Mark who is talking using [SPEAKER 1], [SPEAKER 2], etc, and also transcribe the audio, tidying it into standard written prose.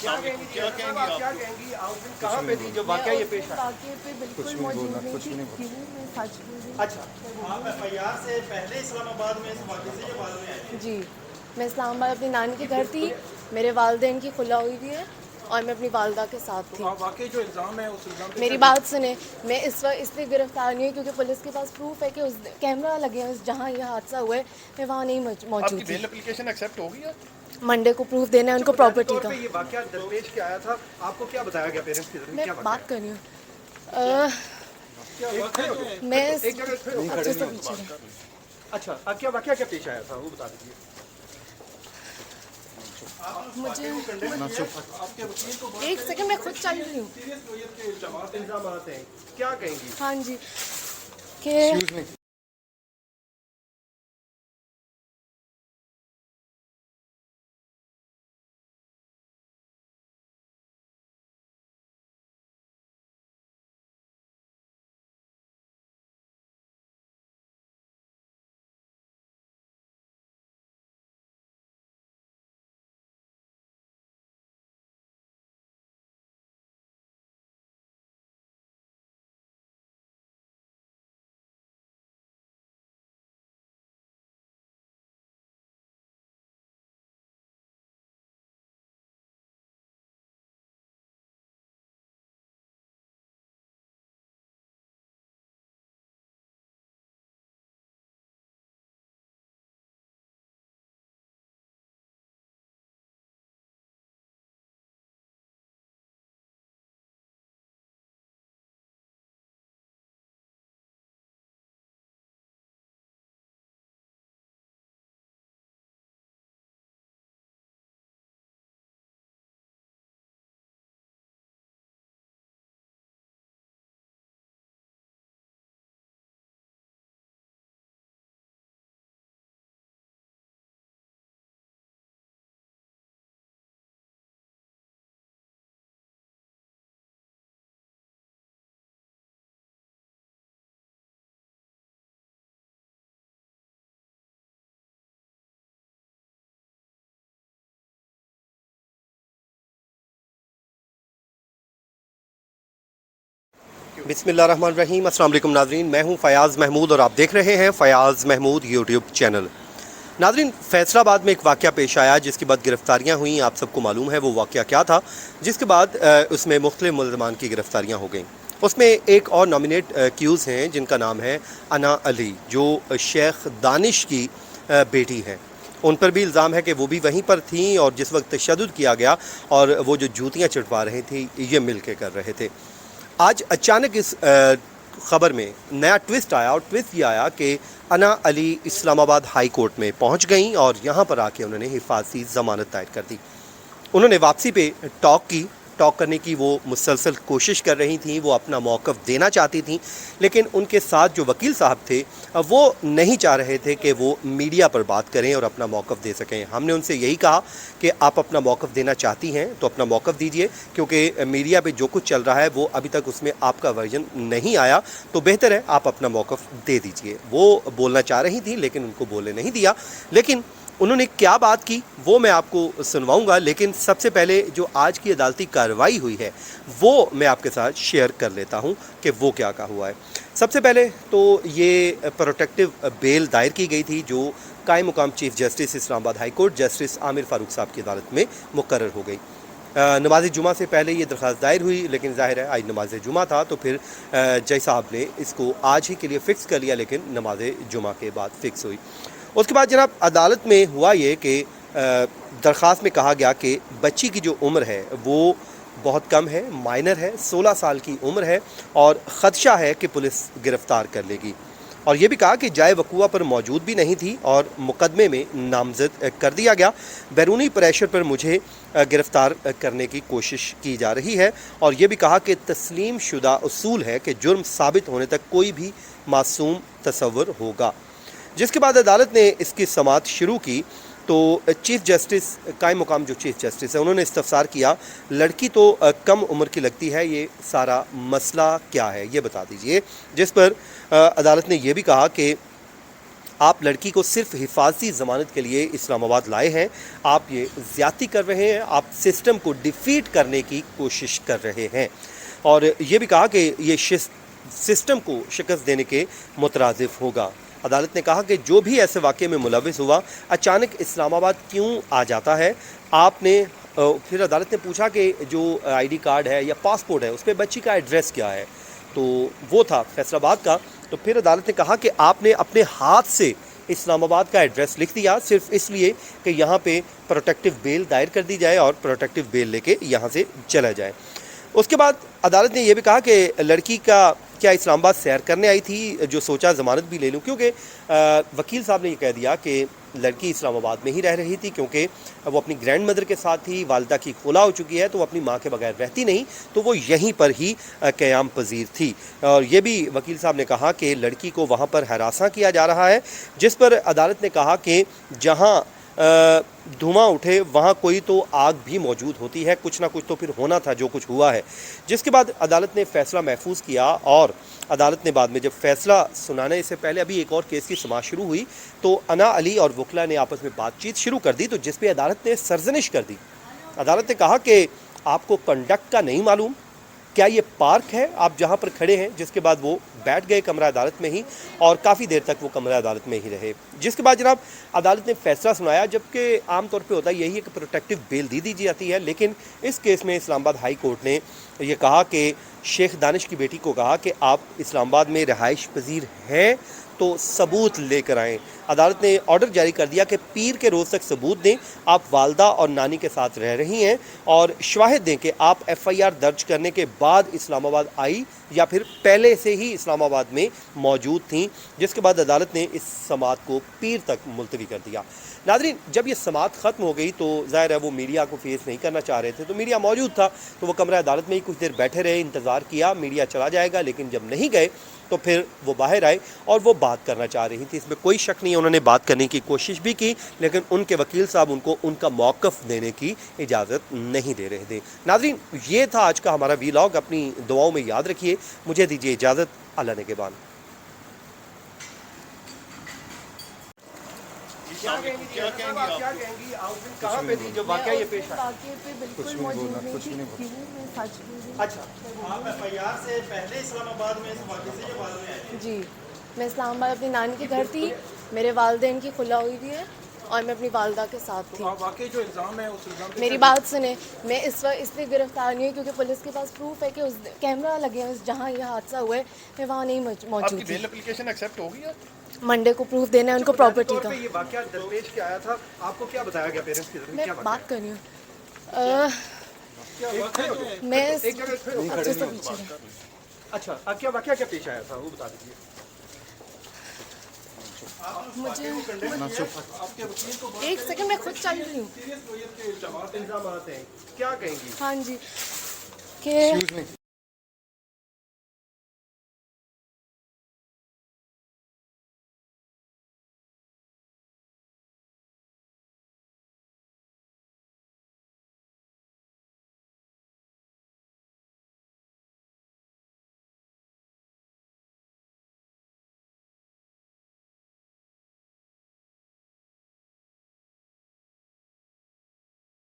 [SPEAKER 1] क्या कहेंगी आप कहाँ पे थी जब वाकया ये पेश आया?
[SPEAKER 2] वाकये पे बिल्कुल मौजूद नहीं थी। क्यों मैं सच बोल रही हूँ।
[SPEAKER 1] अच्छा, आप एफआईआर से पहले इस्लामाबाद में इस वाकये से ये बाद में आए?
[SPEAKER 2] जी, मैं इस्लामाबाद अपनी नानी के घर थी। मेरे वालिदैन की खुला हुई थी है और मैं अपनी वालदा के साथ थी।
[SPEAKER 1] आप वाकई जो इल्ज़ाम है उस इल्ज़ाम पे
[SPEAKER 2] मेरी बात सुने, मैं इस वक्त इसलिए गिरफ्तार नहीं हुई क्योंकि पुलिस के पास प्रूफ है कि उस कैमरा लगे हैं जहाँ यह हादसा हुआ है, मैं वहाँ नहीं मौजूद
[SPEAKER 1] आपकी
[SPEAKER 2] थी।
[SPEAKER 1] बेल एप्लीकेशन एक्सेप्ट होगी?
[SPEAKER 2] मंडे को प्रूफ देना है उनको प्रॉपर्टी का।
[SPEAKER 1] ये वाकया दरपेश क्या आया था, आपको क्या बताया गया पेरेंट्स की तरफ से?
[SPEAKER 2] मैं
[SPEAKER 1] क्या
[SPEAKER 2] बात कर रही हूँ। मैं
[SPEAKER 1] एक जगह खड़े हो।
[SPEAKER 2] अच्छे से पीछे रहो।
[SPEAKER 1] अच्छा, क्या वाकया क्या पेश आया था वो बता दीजिए।
[SPEAKER 2] मुझे एक सेकंड, मैं खुद चल रही हूँ।
[SPEAKER 1] इल्ज़ाम आते हैं, क्या कहेंगी?
[SPEAKER 2] हाँ जी, कि
[SPEAKER 1] बिस्मिल्लाहिर्रहमानिर्रहीम, अस्सलाम वालेकुम नाज़रीन, मैं हूं फ़याज़ महमूद और आप देख रहे हैं फ़याज़ महमूद यूट्यूब चैनल। नाज़रीन, फैसलाबाद में एक वाक़या पेश आया जिसके बाद गिरफ़्तारियाँ हुई। आप सबको मालूम है वो वाक़या क्या था, जिसके बाद उसमें मुख्तलिफ़ मुल्ज़मान की गिरफ़्तारियाँ हो गई। उसमें एक और नॉमिनेट एक्यूज़ हैं जिनका नाम है अना अली, जो शेख दानिश की बेटी हैं। उन पर भी इल्ज़ाम है कि वो भी वहीं पर थीं और जिस वक्त तशद्दुद किया गया और वो जो जूतियाँ चिढ़वा रहे थे ये मिल के कर रहे थे। आज अचानक इस ख़बर में नया ट्विस्ट आया और ट्विस्ट ये आया कि अना अली इस्लामाबाद हाई कोर्ट में पहुंच गईं और यहां पर आके उन्होंने हिफाजती ज़मानत दायर कर दी। उन्होंने वापसी पे टॉक करने की वो मुसलसल कोशिश कर रही थी, वो अपना मौक़िफ़ देना चाहती थी, लेकिन उनके साथ जो वकील साहब थे वो नहीं चाह रहे थे कि वो मीडिया पर बात करें और अपना मौक़िफ़ दे सकें। हमने उनसे यही कहा कि आप अपना मौक़िफ़ देना चाहती हैं तो अपना मौक़िफ़ दीजिए, क्योंकि मीडिया पे जो कुछ चल रहा है वो अभी तक उसमें आपका वर्जन नहीं आया, तो बेहतर है आप अपना मौक़िफ़ दे दीजिए। वो बोलना चाह रही थी लेकिन उनको बोलने नहीं दिया। लेकिन उन्होंने क्या बात की वो मैं आपको सुनवाऊंगा, लेकिन सबसे पहले जो आज की अदालती कार्रवाई हुई है वो मैं आपके साथ शेयर कर लेता हूं कि वो क्या कहा हुआ है। सबसे पहले तो ये प्रोटेक्टिव बेल दायर की गई थी जो कायम मुकाम chief justice Islamabad high court justice Aamir Farooq साहब की अदालत में मुकर्रर हो गई। नमाज जुमा से पहले ये दरख्वास्त दायर हुई, लेकिन ज़ाहिर है आज नमाज जुमा था तो फिर जज साहब ने इसको आज ही के लिए फ़िक्स कर लिया, लेकिन नमाज जुमा के बाद फ़िक्स हुई। उसके बाद जनाब अदालत में हुआ ये कि दरख्वास्त में कहा गया कि बच्ची की जो उम्र है वो बहुत कम है, माइनर है, 16 साल की उम्र है और ख़दशा है कि पुलिस गिरफ़्तार कर लेगी। और ये भी कहा कि जाए वक़ूआ पर मौजूद भी नहीं थी और मुकदमे में नामज़द कर दिया गया। बैरूनी प्रेशर पर मुझे गिरफ़्तार करने की कोशिश की जा रही है। और ये भी कहा कि तस्लीम शुदा उसूल है कि जुर्म साबित होने तक कोई भी मासूम तसव्वुर होगा। जिसके बाद अदालत ने इसकी समाअत शुरू की तो चीफ़ जस्टिस कायम मुकाम जो चीफ़ जस्टिस है उन्होंने इस्तफ़सार किया, लड़की तो कम उम्र की लगती है, ये सारा मसला क्या है ये बता दीजिए। जिस पर अदालत ने यह भी कहा कि आप लड़की को सिर्फ हिफाजती ज़मानत के लिए इस्लामाबाद लाए हैं, आप ये ज़्यादती कर रहे हैं, आप सिस्टम को डिफीट करने की कोशिश कर रहे हैं। और ये भी कहा कि ये सिस्टम को शिकस्त देने के मुतरादिफ होगा। अदालत ने कहा कि जो भी ऐसे वाक़े में मुलविस हुआ, अचानक इस्लामाबाद क्यों आ जाता है। आपने फिर अदालत ने पूछा कि जो आईडी कार्ड है या पासपोर्ट है उस पर बच्ची का एड्रेस क्या है, तो वो था फैसलाबाद का। तो फिर अदालत ने कहा कि आपने अपने हाथ से इस्लामाबाद का एड्रेस लिख दिया सिर्फ इसलिए कि यहाँ पे प्रोटेक्टिव बेल दायर कर दी जाए और प्रोटेक्टिव बेल लेके यहाँ से चला जाए। उसके बाद अदालत ने यह भी कहा कि लड़की का क्या इस्लामाबाद सैर करने आई थी, जो सोचा ज़मानत भी ले लूँ, क्योंकि वकील साहब ने ये कह दिया कि लड़की इस्लामाबाद में ही रह रही थी, क्योंकि वो अपनी ग्रैंड मदर के साथ थी, वालिदा की खुला हो चुकी है तो वो अपनी माँ के बगैर रहती नहीं, तो वो यहीं पर ही क़याम पजीर थी। और ये भी वकील साहब ने कहा कि लड़की को वहाँ पर हरासा किया जा रहा है, जिस पर अदालत ने कहा कि जहाँ धुआं उठे वहाँ कोई तो आग भी मौजूद होती है, कुछ ना कुछ तो फिर होना था जो कुछ हुआ है। जिसके बाद अदालत ने फ़ैसला महफूज किया और अदालत ने बाद में जब फ़ैसला सुनाने से पहले अभी एक और केस की समाअत शुरू हुई तो अना अली और वकला ने आपस में बातचीत शुरू कर दी, तो जिस पे अदालत ने सरजनिश कर दी। अदालत ने कहा कि आपको कंडक्ट का नहीं मालूम, क्या ये पार्क है आप जहाँ पर खड़े हैं। जिसके बाद वो बैठ गए कमरा अदालत में ही और काफ़ी देर तक वो कमरा अदालत में ही रहे। जिसके बाद जनाब अदालत ने फैसला सुनाया, जबकि आमतौर पे होता यही है कि प्रोटेक्टिव बेल दी जाती है, लेकिन इस केस में इस्लामाबाद हाई कोर्ट ने ये कहा कि शेख दानिश की बेटी को कहा कि आप इस्लामाबाद में रहाइश पजीर हैं तो सबूत लेकर आएँ। अदालत ने ऑर्डर जारी कर दिया कि पीर के रोज़ तक सबूत दें, आप वालदा और नानी के साथ रह रही हैं, और शवाहिद दें कि आप एफआईआर दर्ज करने के बाद इस्लामाबाद आई या फिर पहले से ही इस्लामाबाद में मौजूद थीं। जिसके बाद अदालत ने इस समाअत को पीर तक मुलतवी कर दिया। नाज़रीन, जब ये समाअत ख़त्म हो गई तो ज़ाहिर है वो मीडिया को फेस नहीं करना चाह रहे थे, तो मीडिया मौजूद था तो वो कमरा अदालत में ही कुछ देर बैठे रहे, इंतज़ार किया मीडिया चला जाएगा, लेकिन जब नहीं गए तो फिर वो बाहर आए और वो बात करना चाह रही थी। इसमें कोई शक नहीं, उन्होंने बात करने की कोशिश भी की, लेकिन उनके वकील साहब उनको उनका मौक़िफ़ देने की इजाज़त नहीं दे रहे थे। नाज़रीन, ये था आज का हमारा वीलॉग, अपनी दुआओं में याद रखिए। मुझे दीजिए इजाज़त, अल्लाह नेगहबान। क्या कहेंगी आप उस दिन कहाँ पे थी जब वाक़या ये पेश आया?
[SPEAKER 2] वाक़ये पे बिल्कुल मौजूद नहीं थी, क्यों मैं सच बोल रही हूँ।
[SPEAKER 1] अच्छा,
[SPEAKER 3] आप एफआईआर से पहले इस्लामाबाद में इस वाक़े से ये बाद में आए?
[SPEAKER 2] जी, मैं इस्लामाबाद अपनी नानी के घर थी, मेरे वालिदैन की खुला हुई थी है और मैं अपनी वालदा के साथ थी।
[SPEAKER 3] वाकई जो इल्ज़ाम है उस इल्ज़ाम
[SPEAKER 2] मेरी बात सुने, मैं इस वक्त इसलिए गिरफ्तार नहीं हुई क्योंकि पुलिस के पास प्रूफ है कि उस कैमरा लगे हैं जहाँ यह हादसा हुआ है, मैं वहाँ नहीं मौजूद
[SPEAKER 3] आपकी
[SPEAKER 2] थी।
[SPEAKER 3] बेल एप्लीकेशन एक्सेप्ट होगी?
[SPEAKER 2] मंडे को प्रूफ देना है उनको प्रॉपर्टी का।
[SPEAKER 1] ये वाक़या दरपेश के आया था, आपको क्या बताया गया पेरेंट्स की तरफ से?
[SPEAKER 2] मैं
[SPEAKER 1] क्या
[SPEAKER 2] बात कर रही हूँ। मैं अच्छे से पीछे रही।
[SPEAKER 1] अच्छा, क्या वाक़या क्या पेश आया था वो बता दीजिए।
[SPEAKER 2] मुझे एक सेकंड, मैं खुद चल रही हूँ।
[SPEAKER 1] इल्ज़ाम आते हैं, क्या कहेंगी?
[SPEAKER 2] हाँ जी, कि